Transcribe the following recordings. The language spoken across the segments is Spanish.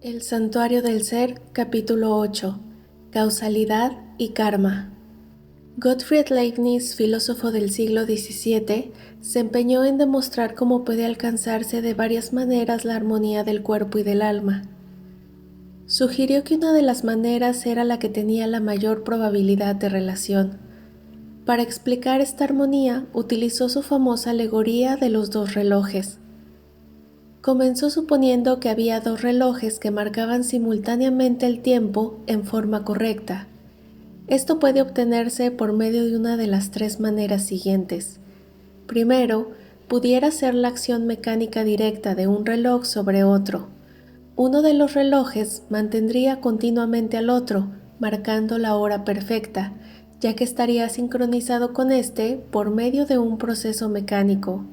El Santuario del Ser, capítulo 8. Causalidad y Karma. Gottfried Leibniz, filósofo del siglo XVII, se empeñó en demostrar cómo puede alcanzarse de varias maneras la armonía del cuerpo y del alma. Sugirió que una de las maneras era la que tenía la mayor probabilidad de relación. Para explicar esta armonía, utilizó su famosa alegoría de los dos relojes. Comenzó suponiendo que había dos relojes que marcaban simultáneamente el tiempo en forma correcta. Esto puede obtenerse por medio de una de las tres maneras siguientes. Primero, pudiera ser la acción mecánica directa de un reloj sobre otro. Uno de los relojes mantendría continuamente al otro, marcando la hora perfecta, ya que estaría sincronizado con este por medio de un proceso mecánico.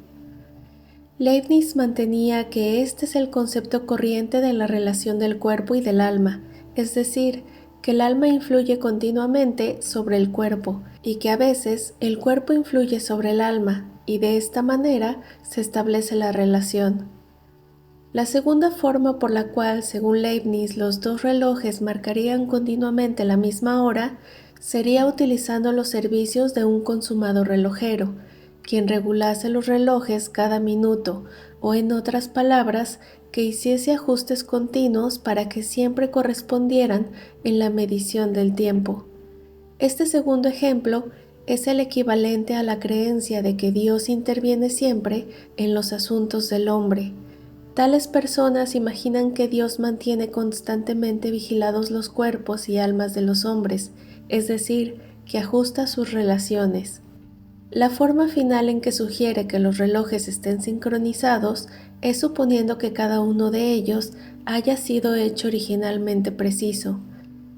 Leibniz mantenía que este es el concepto corriente de la relación del cuerpo y del alma, es decir, que el alma influye continuamente sobre el cuerpo y que a veces el cuerpo influye sobre el alma, y de esta manera se establece la relación. La segunda forma por la cual, según Leibniz, los dos relojes marcarían continuamente la misma hora sería utilizando los servicios de un consumado relojero, quien regulase los relojes cada minuto, o en otras palabras, que hiciese ajustes continuos para que siempre correspondieran en la medición del tiempo. Este segundo ejemplo es el equivalente a la creencia de que Dios interviene siempre en los asuntos del hombre. Tales personas imaginan que Dios mantiene constantemente vigilados los cuerpos y almas de los hombres, es decir, que ajusta sus relaciones. La forma final en que sugiere que los relojes estén sincronizados es suponiendo que cada uno de ellos haya sido hecho originalmente preciso.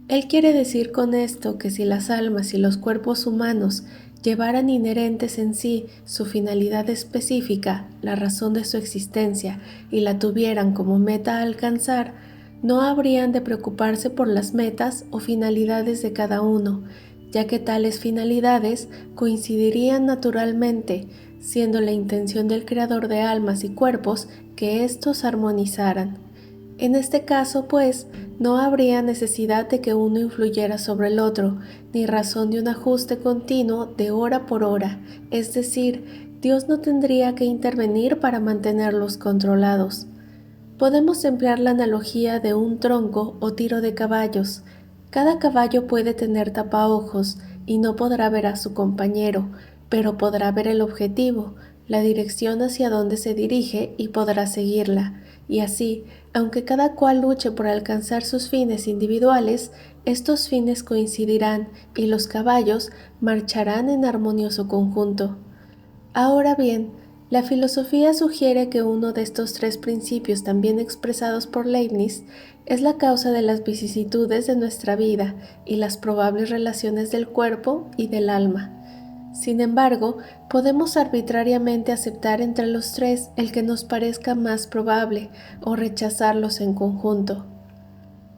Él quiere decir con esto que si las almas y los cuerpos humanos llevaran inherentes en sí su finalidad específica, la razón de su existencia, y la tuvieran como meta a alcanzar, no habrían de preocuparse por las metas o finalidades de cada uno, ya que tales finalidades coincidirían naturalmente, siendo la intención del Creador de almas y cuerpos que éstos armonizaran. En este caso, pues, no habría necesidad de que uno influyera sobre el otro, ni razón de un ajuste continuo de hora por hora, es decir, Dios no tendría que intervenir para mantenerlos controlados. Podemos emplear la analogía de un tronco o tiro de caballos. Cada caballo puede tener tapaojos y no podrá ver a su compañero, pero podrá ver el objetivo, la dirección hacia donde se dirige y podrá seguirla. Y así, aunque cada cual luche por alcanzar sus fines individuales, estos fines coincidirán y los caballos marcharán en armonioso conjunto. Ahora bien, la filosofía sugiere que uno de estos tres principios también expresados por Leibniz es la causa de las vicisitudes de nuestra vida y las probables relaciones del cuerpo y del alma. Sin embargo, podemos arbitrariamente aceptar entre los tres el que nos parezca más probable o rechazarlos en conjunto.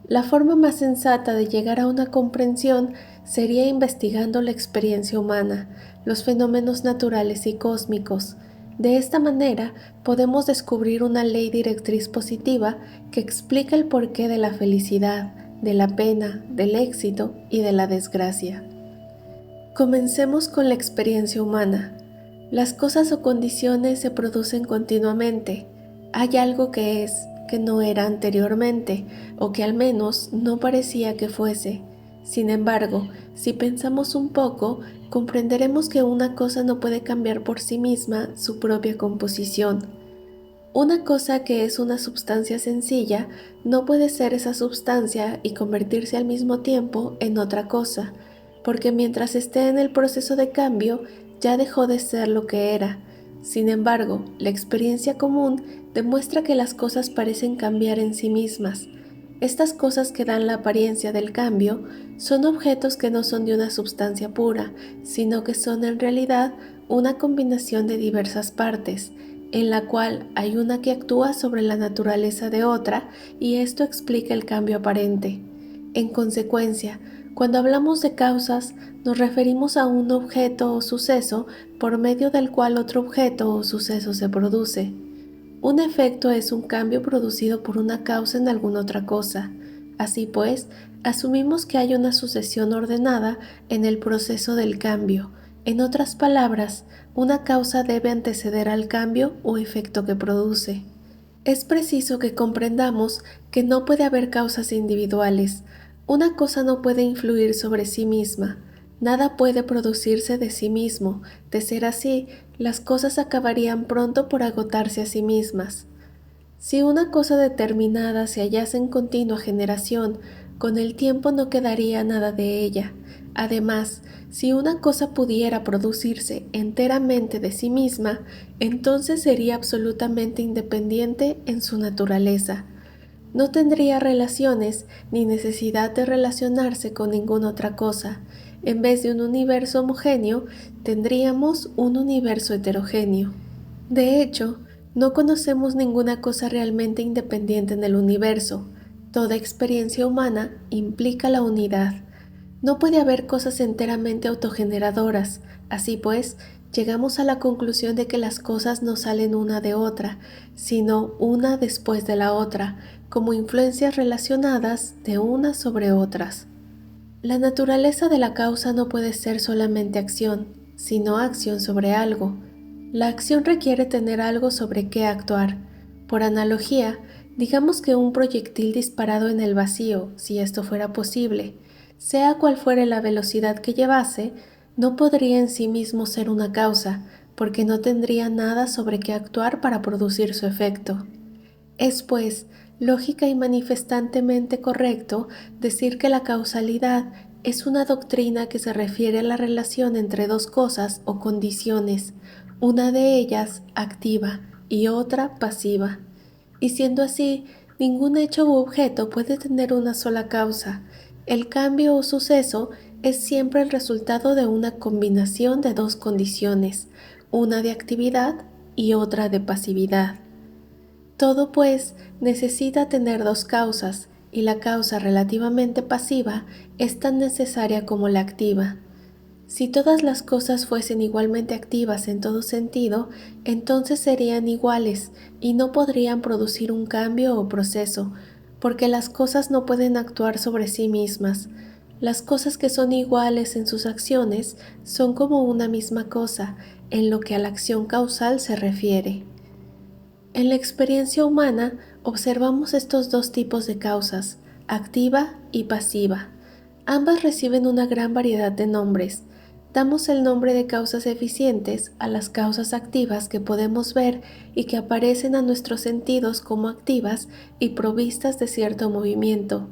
La forma más sensata de llegar a una comprensión sería investigando la experiencia humana, los fenómenos naturales y cósmicos. De esta manera podemos descubrir una ley directriz positiva que explica el porqué de la felicidad, de la pena, del éxito y de la desgracia. Comencemos con la experiencia humana. Las cosas o condiciones se producen continuamente. Hay algo que es, que no era anteriormente, o que al menos no parecía que fuese. Sin embargo, si pensamos un poco, comprenderemos que una cosa no puede cambiar por sí misma su propia composición. Una cosa que es una substancia sencilla no puede ser esa substancia y convertirse al mismo tiempo en otra cosa, porque mientras esté en el proceso de cambio ya dejó de ser lo que era. Sin embargo, la experiencia común demuestra que las cosas parecen cambiar en sí mismas. Estas cosas que dan la apariencia del cambio son objetos que no son de una substancia pura, sino que son en realidad una combinación de diversas partes, en la cual hay una que actúa sobre la naturaleza de otra, y esto explica el cambio aparente. En consecuencia, cuando hablamos de causas, nos referimos a un objeto o suceso por medio del cual otro objeto o suceso se produce. Un efecto es un cambio producido por una causa en alguna otra cosa. Así pues, asumimos que hay una sucesión ordenada en el proceso del cambio. En otras palabras, una causa debe anteceder al cambio o efecto que produce. Es preciso que comprendamos que no puede haber causas individuales. Una cosa no puede influir sobre sí misma. Nada puede producirse de sí mismo. De ser así, las cosas acabarían pronto por agotarse a sí mismas. Si una cosa determinada se hallase en continua generación, con el tiempo no quedaría nada de ella. Además, si una cosa pudiera producirse enteramente de sí misma, entonces sería absolutamente independiente en su naturaleza. No tendría relaciones ni necesidad de relacionarse con ninguna otra cosa. En vez de un universo homogéneo, tendríamos un universo heterogéneo. De hecho, no conocemos ninguna cosa realmente independiente en el universo. Toda experiencia humana implica la unidad. No puede haber cosas enteramente autogeneradoras. Así pues, llegamos a la conclusión de que las cosas no salen una de otra, sino una después de la otra, como influencias relacionadas de unas sobre otras. La naturaleza de la causa no puede ser solamente acción, sino acción sobre algo. La acción requiere tener algo sobre qué actuar. Por analogía, digamos que un proyectil disparado en el vacío, si esto fuera posible, sea cual fuere la velocidad que llevase, no podría en sí mismo ser una causa, porque no tendría nada sobre qué actuar para producir su efecto. Es, pues, lógica y manifestantemente correcto decir que la causalidad es una doctrina que se refiere a la relación entre dos cosas o condiciones, una de ellas activa y otra pasiva. Y siendo así, ningún hecho u objeto puede tener una sola causa. El cambio o suceso es siempre el resultado de una combinación de dos condiciones, una de actividad y otra de pasividad. Todo, pues, necesita tener dos causas, y la causa relativamente pasiva es tan necesaria como la activa. Si todas las cosas fuesen igualmente activas en todo sentido, entonces serían iguales y no podrían producir un cambio o proceso, porque las cosas no pueden actuar sobre sí mismas. Las cosas que son iguales en sus acciones son como una misma cosa, en lo que a la acción causal se refiere. En la experiencia humana observamos estos dos tipos de causas, activa y pasiva. Ambas reciben una gran variedad de nombres. Damos el nombre de causas eficientes a las causas activas que podemos ver y que aparecen a nuestros sentidos como activas y provistas de cierto movimiento.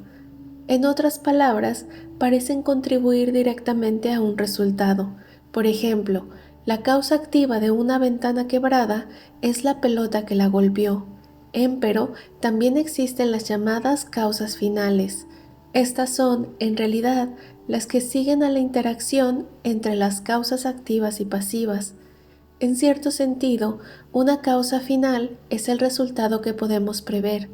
En otras palabras, parecen contribuir directamente a un resultado. Por ejemplo, la causa activa de una ventana quebrada es la pelota que la golpeó. Empero, también existen las llamadas causas finales. Estas son, en realidad, las que siguen a la interacción entre las causas activas y pasivas. En cierto sentido, una causa final es el resultado que podemos prever.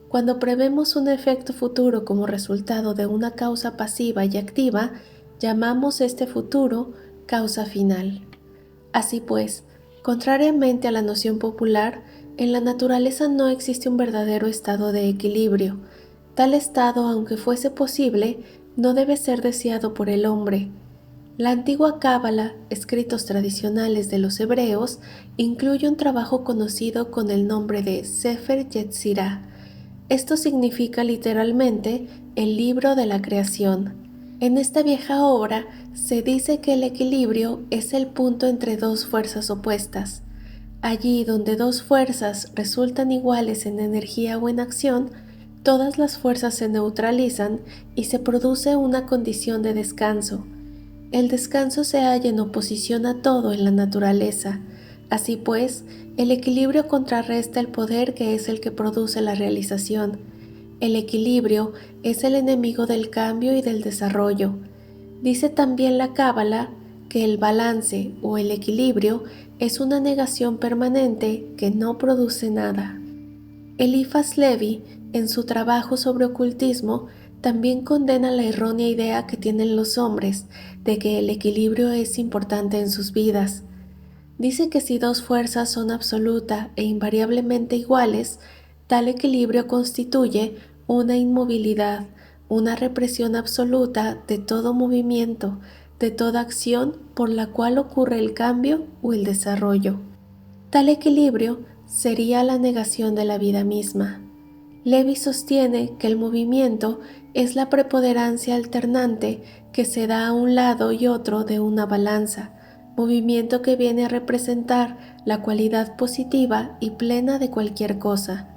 Cuando prevemos un efecto futuro como resultado de una causa pasiva y activa, llamamos este futuro causa final. Así pues, contrariamente a la noción popular, en la naturaleza no existe un verdadero estado de equilibrio. Tal estado, aunque fuese posible, no debe ser deseado por el hombre. La antigua Cábala, escritos tradicionales de los hebreos, incluye un trabajo conocido con el nombre de Sefer Yetzirah. Esto significa literalmente el libro de la creación. En esta vieja obra se dice que el equilibrio es el punto entre dos fuerzas opuestas. Allí donde dos fuerzas resultan iguales en energía o en acción, todas las fuerzas se neutralizan y se produce una condición de descanso. El descanso se halla en oposición a todo en la naturaleza. Así pues, el equilibrio contrarresta el poder que es el que produce la realización. El equilibrio es el enemigo del cambio y del desarrollo. Dice también la Cábala que el balance o el equilibrio es una negación permanente que no produce nada. Eliphas Levi, en su trabajo sobre ocultismo, también condena la errónea idea que tienen los hombres de que el equilibrio es importante en sus vidas. Dice que si dos fuerzas son absoluta e invariablemente iguales, tal equilibrio constituye una inmovilidad, una represión absoluta de todo movimiento, de toda acción por la cual ocurre el cambio o el desarrollo. Tal equilibrio sería la negación de la vida misma. Levi sostiene que el movimiento es la preponderancia alternante que se da a un lado y otro de una balanza, movimiento que viene a representar la cualidad positiva y plena de cualquier cosa.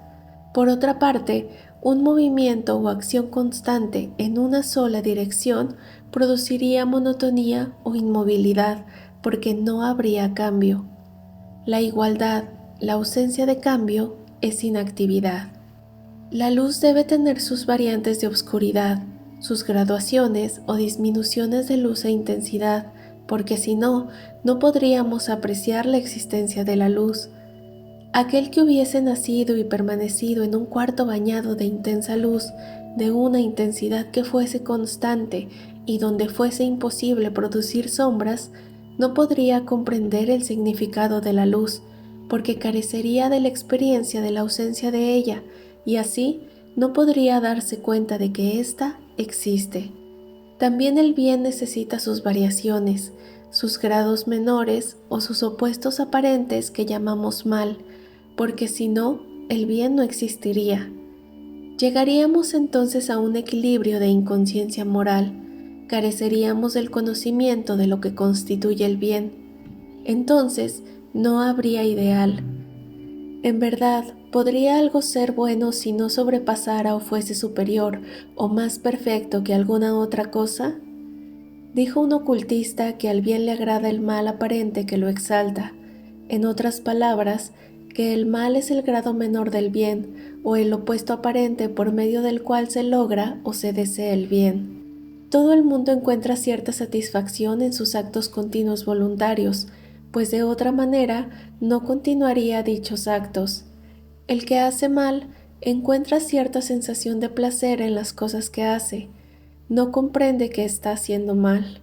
Por otra parte, un movimiento o acción constante en una sola dirección produciría monotonía o inmovilidad, porque no habría cambio. La igualdad, la ausencia de cambio, es inactividad. La luz debe tener sus variantes de oscuridad, sus graduaciones o disminuciones de luz e intensidad, porque si no, no podríamos apreciar la existencia de la luz. Aquel que hubiese nacido y permanecido en un cuarto bañado de intensa luz, de una intensidad que fuese constante y donde fuese imposible producir sombras, no podría comprender el significado de la luz, porque carecería de la experiencia de la ausencia de ella, y así no podría darse cuenta de que ésta existe. También el bien necesita sus variaciones, sus grados menores o sus opuestos aparentes que llamamos mal, porque si no, el bien no existiría. Llegaríamos entonces a un equilibrio de inconsciencia moral, careceríamos del conocimiento de lo que constituye el bien. Entonces, no habría ideal. En verdad, ¿podría algo ser bueno si no sobrepasara o fuese superior o más perfecto que alguna otra cosa? Dijo un ocultista que al bien le agrada el mal aparente que lo exalta. En otras palabras, que el mal es el grado menor del bien, o el opuesto aparente por medio del cual se logra o se desea el bien. Todo el mundo encuentra cierta satisfacción en sus actos continuos voluntarios, pues de otra manera no continuaría dichos actos. El que hace mal encuentra cierta sensación de placer en las cosas que hace, no comprende que está haciendo mal.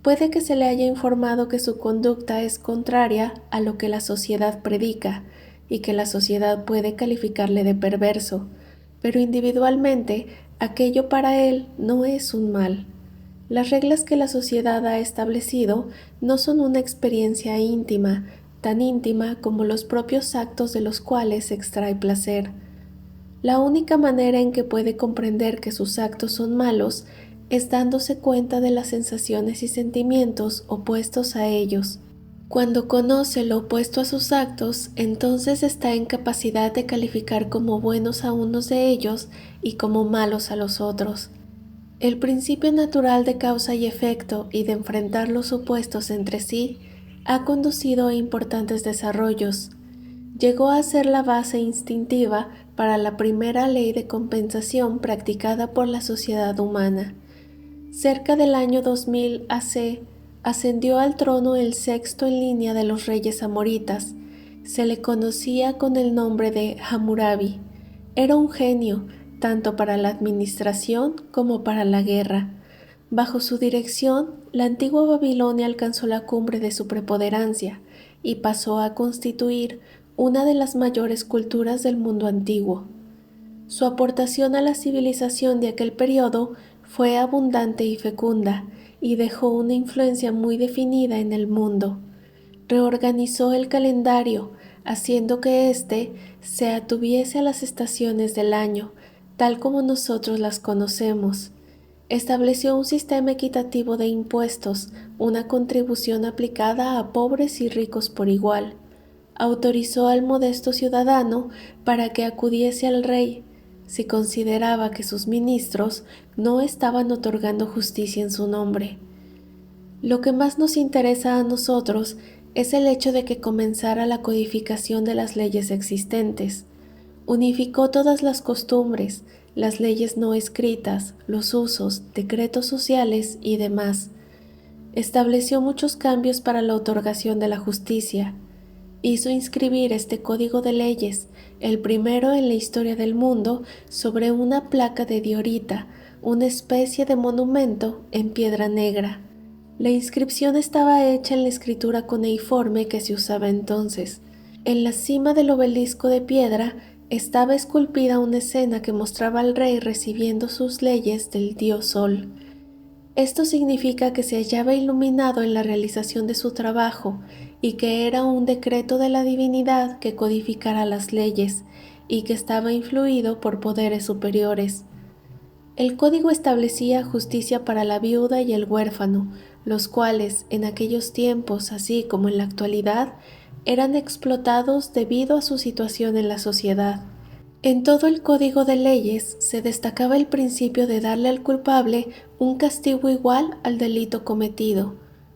Puede que se le haya informado que su conducta es contraria a lo que la sociedad predica y que la sociedad puede calificarle de perverso, pero individualmente aquello para él no es un mal. Las reglas que la sociedad ha establecido no son una experiencia íntima, tan íntima como los propios actos de los cuales se extrae placer. La única manera en que puede comprender que sus actos son malos es dándose cuenta de las sensaciones y sentimientos opuestos a ellos. Cuando conoce lo opuesto a sus actos, entonces está en capacidad de calificar como buenos a unos de ellos y como malos a los otros. El principio natural de causa y efecto y de enfrentar los opuestos entre sí ha conducido a importantes desarrollos. Llegó a ser la base instintiva para la primera ley de compensación practicada por la sociedad humana. Cerca del año 2000 AC, ascendió al trono el sexto en línea de los reyes amoritas. Se le conocía con el nombre de Hammurabi. Era un genio, tanto para la administración como para la guerra. Bajo su dirección, la antigua Babilonia alcanzó la cumbre de su preponderancia y pasó a constituir una de las mayores culturas del mundo antiguo. Su aportación a la civilización de aquel periodo fue abundante y fecunda, y dejó una influencia muy definida en el mundo. Reorganizó el calendario, haciendo que éste se atuviese a las estaciones del año, tal como nosotros las conocemos. Estableció un sistema equitativo de impuestos, una contribución aplicada a pobres y ricos por igual. Autorizó al modesto ciudadano para que acudiese al rey, si consideraba que sus ministros no estaban otorgando justicia en su nombre. Lo que más nos interesa a nosotros es el hecho de que comenzara la codificación de las leyes existentes. Unificó todas las costumbres, las leyes no escritas, los usos, decretos sociales y demás. Estableció muchos cambios para la otorgación de la justicia. Hizo inscribir este código de leyes, el primero en la historia del mundo, sobre una placa de diorita, una especie de monumento en piedra negra. La inscripción estaba hecha en la escritura cuneiforme que se usaba entonces. En la cima del obelisco de piedra estaba esculpida una escena que mostraba al rey recibiendo sus leyes del dios Sol. Esto significa que se hallaba iluminado en la realización de su trabajo y que era un decreto de la divinidad que codificara las leyes y que estaba influido por poderes superiores. El código establecía justicia para la viuda y el huérfano, los cuales, en aquellos tiempos, así como en la actualidad, eran explotados debido a su situación en la sociedad. En todo el código de leyes se destacaba el principio de darle al culpable un castigo igual al delito cometido.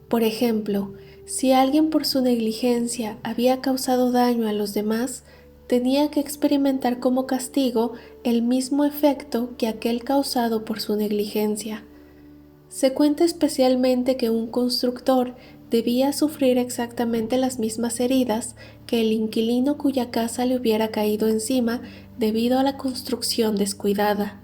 Por ejemplo, si alguien por su negligencia había causado daño a los demás, tenía que experimentar como castigo el mismo efecto que aquel causado por su negligencia. Se cuenta especialmente que un constructor debía sufrir exactamente las mismas heridas que el inquilino cuya casa le hubiera caído encima debido a la construcción descuidada.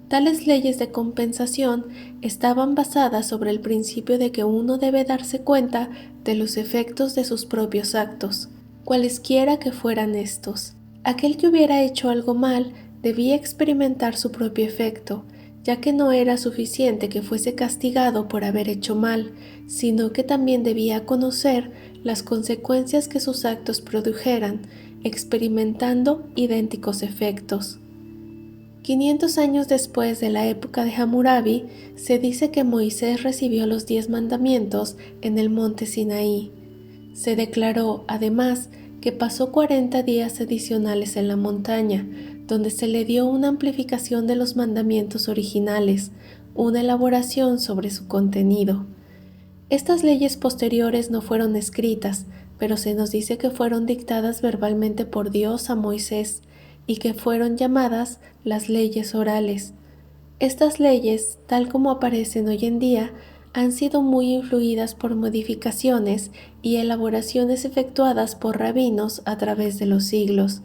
Tales leyes de compensación estaban basadas sobre el principio de que uno debe darse cuenta de los efectos de sus propios actos, cualesquiera que fueran estos. Aquel que hubiera hecho algo mal debía experimentar su propio efecto, ya que no era suficiente que fuese castigado por haber hecho mal, sino que también debía conocer las consecuencias que sus actos produjeran, experimentando idénticos efectos. 500 años después de la época de Hammurabi, se dice que Moisés recibió los 10 mandamientos en el monte Sinaí. Se declaró, además, que pasó 40 días adicionales en la montaña, donde se le dio una amplificación de los mandamientos originales, una elaboración sobre su contenido. Estas leyes posteriores no fueron escritas, pero se nos dice que fueron dictadas verbalmente por Dios a Moisés y que fueron llamadas las leyes orales. Estas leyes, tal como aparecen hoy en día, han sido muy influidas por modificaciones y elaboraciones efectuadas por rabinos a través de los siglos.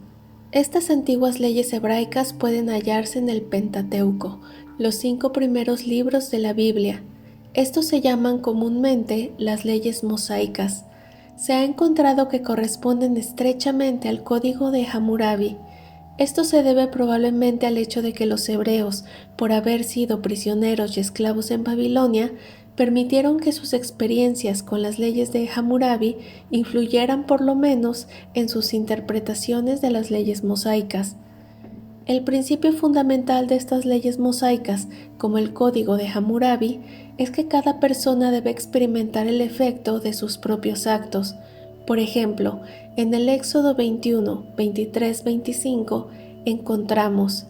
Estas antiguas leyes hebraicas pueden hallarse en el Pentateuco, los 5 primeros libros de la Biblia. Estos se llaman comúnmente las leyes mosaicas. Se ha encontrado que corresponden estrechamente al código de Hammurabi. Esto se debe probablemente al hecho de que los hebreos, por haber sido prisioneros y esclavos en Babilonia, permitieron que sus experiencias con las leyes de Hammurabi influyeran por lo menos en sus interpretaciones de las leyes mosaicas. El principio fundamental de estas leyes mosaicas, como el código de Hammurabi, es que cada persona debe experimentar el efecto de sus propios actos. Por ejemplo, en el Éxodo 21, 23, 25 encontramos: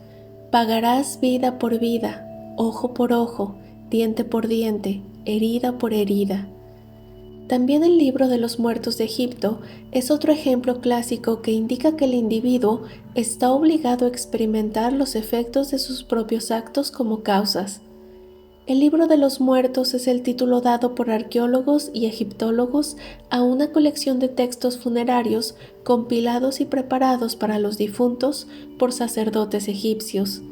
pagarás vida por vida, ojo por ojo, diente por diente, herida por herida. También el libro de los muertos de Egipto es otro ejemplo clásico que indica que el individuo está obligado a experimentar los efectos de sus propios actos como causas. El libro de los muertos es el título dado por arqueólogos y egiptólogos a una colección de textos funerarios compilados y preparados para los difuntos por sacerdotes egipcios.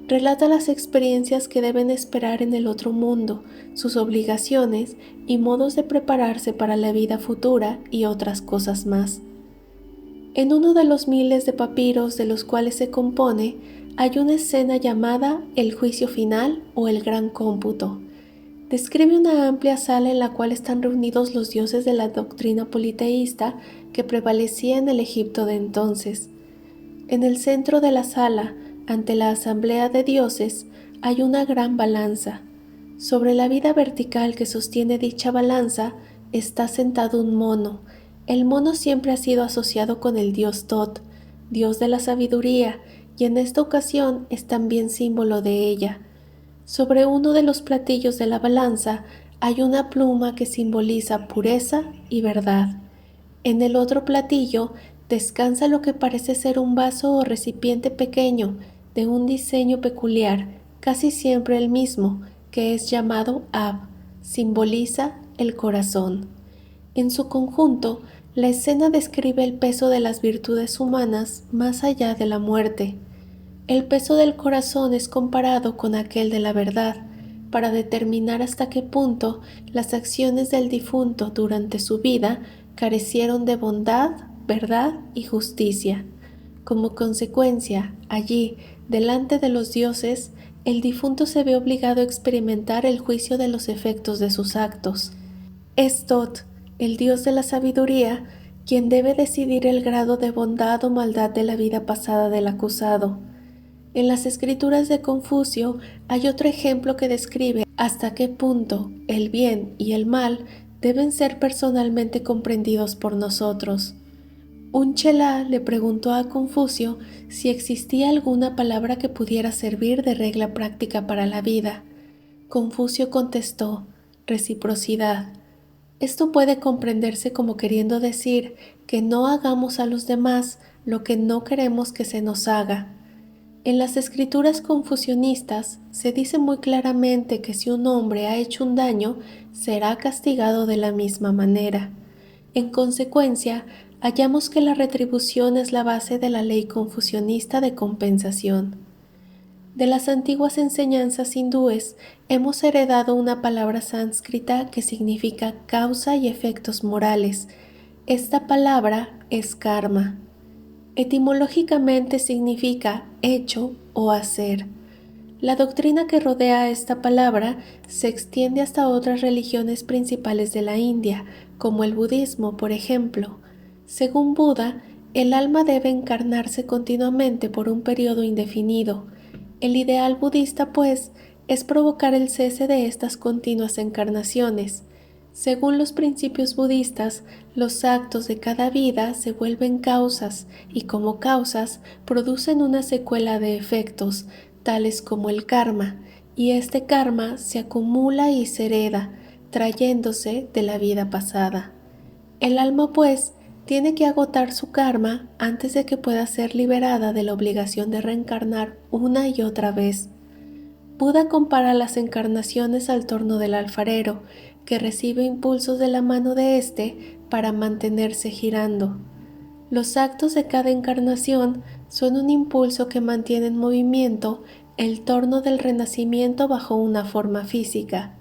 Relata las experiencias que deben esperar en el otro mundo, sus obligaciones y modos de prepararse para la vida futura y otras cosas más. En uno de los miles de papiros de los cuales se compone, hay una escena llamada el juicio final o el gran cómputo. Describe una amplia sala en la cual están reunidos los dioses de la doctrina politeísta que prevalecía en el Egipto de entonces. En el centro de la sala, ante la asamblea de dioses, hay una gran balanza. Sobre la vida vertical que sostiene dicha balanza está sentado un mono. El mono siempre ha sido asociado con el dios Tot, dios de la sabiduría, y en esta ocasión es también símbolo de ella. Sobre uno de los platillos de la balanza hay una pluma que simboliza pureza y verdad. En el otro platillo descansa lo que parece ser un vaso o recipiente pequeño de un diseño peculiar, casi siempre el mismo, que es llamado Ab, simboliza el corazón. En su conjunto, la escena describe el peso de las virtudes humanas más allá de la muerte. El peso del corazón es comparado con aquel de la verdad, para determinar hasta qué punto las acciones del difunto durante su vida carecieron de bondad, verdad y justicia. Como consecuencia, allí, delante de los dioses, el difunto se ve obligado a experimentar el juicio de los efectos de sus actos. Es Thoth, el dios de la sabiduría, quien debe decidir el grado de bondad o maldad de la vida pasada del acusado. En las escrituras de Confucio hay otro ejemplo que describe hasta qué punto el bien y el mal deben ser personalmente comprendidos por nosotros. Un chelá le preguntó a Confucio si existía alguna palabra que pudiera servir de regla práctica para la vida. Confucio contestó: reciprocidad. Esto puede comprenderse como queriendo decir que no hagamos a los demás lo que no queremos que se nos haga. En las escrituras confucionistas se dice muy claramente que si un hombre ha hecho un daño, será castigado de la misma manera. En consecuencia, hallamos que la retribución es la base de la ley confucionista de compensación. De las antiguas enseñanzas hindúes hemos heredado una palabra sánscrita que significa causa y efectos morales. Esta palabra es karma. Etimológicamente significa hecho o hacer. La doctrina que rodea esta palabra se extiende hasta otras religiones principales de la India, como el budismo, por ejemplo. Según Buda, el alma debe encarnarse continuamente por un periodo indefinido. El ideal budista, pues, es provocar el cese de estas continuas encarnaciones. Según los principios budistas, los actos de cada vida se vuelven causas y como causas producen una secuela de efectos, tales como el karma, y este karma se acumula y se hereda, trayéndose de la vida pasada. El alma, pues, tiene que agotar su karma antes de que pueda ser liberada de la obligación de reencarnar una y otra vez. Buda compara las encarnaciones al torno del alfarero, que recibe impulsos de la mano de éste para mantenerse girando. Los actos de cada encarnación son un impulso que mantiene en movimiento el torno del renacimiento bajo una forma física.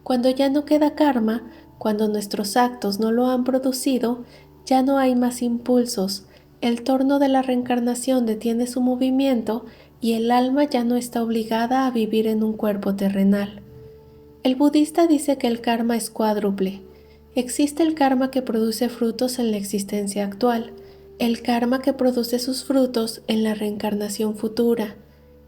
Cuando ya no queda karma, cuando nuestros actos no lo han producido, ya no hay más impulsos, el torno de la reencarnación detiene su movimiento y el alma ya no está obligada a vivir en un cuerpo terrenal. El budista dice que el karma es cuádruple. Existe el karma que produce frutos en la existencia actual, el karma que produce sus frutos en la reencarnación futura,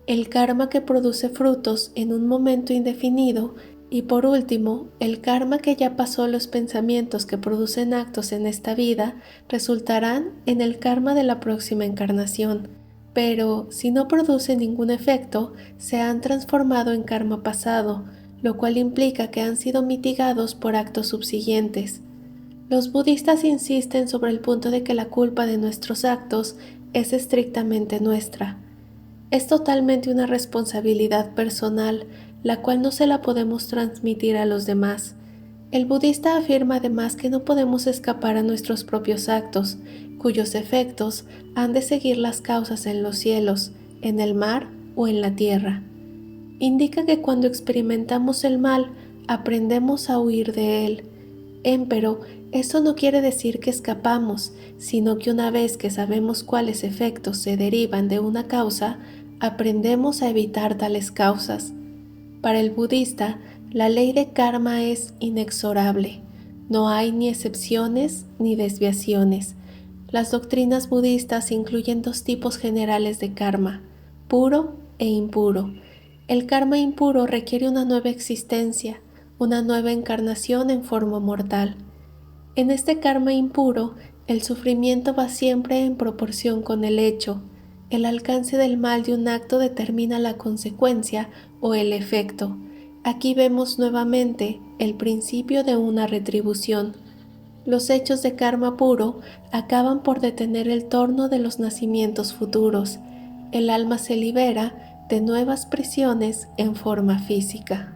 el karma que produce frutos en un momento indefinido y por último, el karma que ya pasó los pensamientos que producen actos en esta vida resultarán en el karma de la próxima encarnación. Pero si no produce ningún efecto, se han transformado en karma pasado, lo cual implica que han sido mitigados por actos subsiguientes. Los budistas insisten sobre el punto de que la culpa de nuestros actos es estrictamente nuestra. Es totalmente una responsabilidad personal, la cual no se la podemos transmitir a los demás. El budista afirma además que no podemos escapar a nuestros propios actos, cuyos efectos han de seguir las causas en los cielos, en el mar o en la tierra. Indica que cuando experimentamos el mal, aprendemos a huir de él. Empero, eso no quiere decir que escapamos, sino que una vez que sabemos cuáles efectos se derivan de una causa, aprendemos a evitar tales causas. Para el budista, la ley de karma es inexorable. No hay ni excepciones ni desviaciones. Las doctrinas budistas incluyen dos tipos generales de karma, puro e impuro. El karma impuro requiere una nueva existencia, una nueva encarnación en forma mortal. En este karma impuro, el sufrimiento va siempre en proporción con el hecho. El alcance del mal de un acto determina la consecuencia o el efecto. Aquí vemos nuevamente el principio de una retribución. Los hechos de karma puro acaban por detener el torno de los nacimientos futuros. El alma se libera de nuevas prisiones en forma física.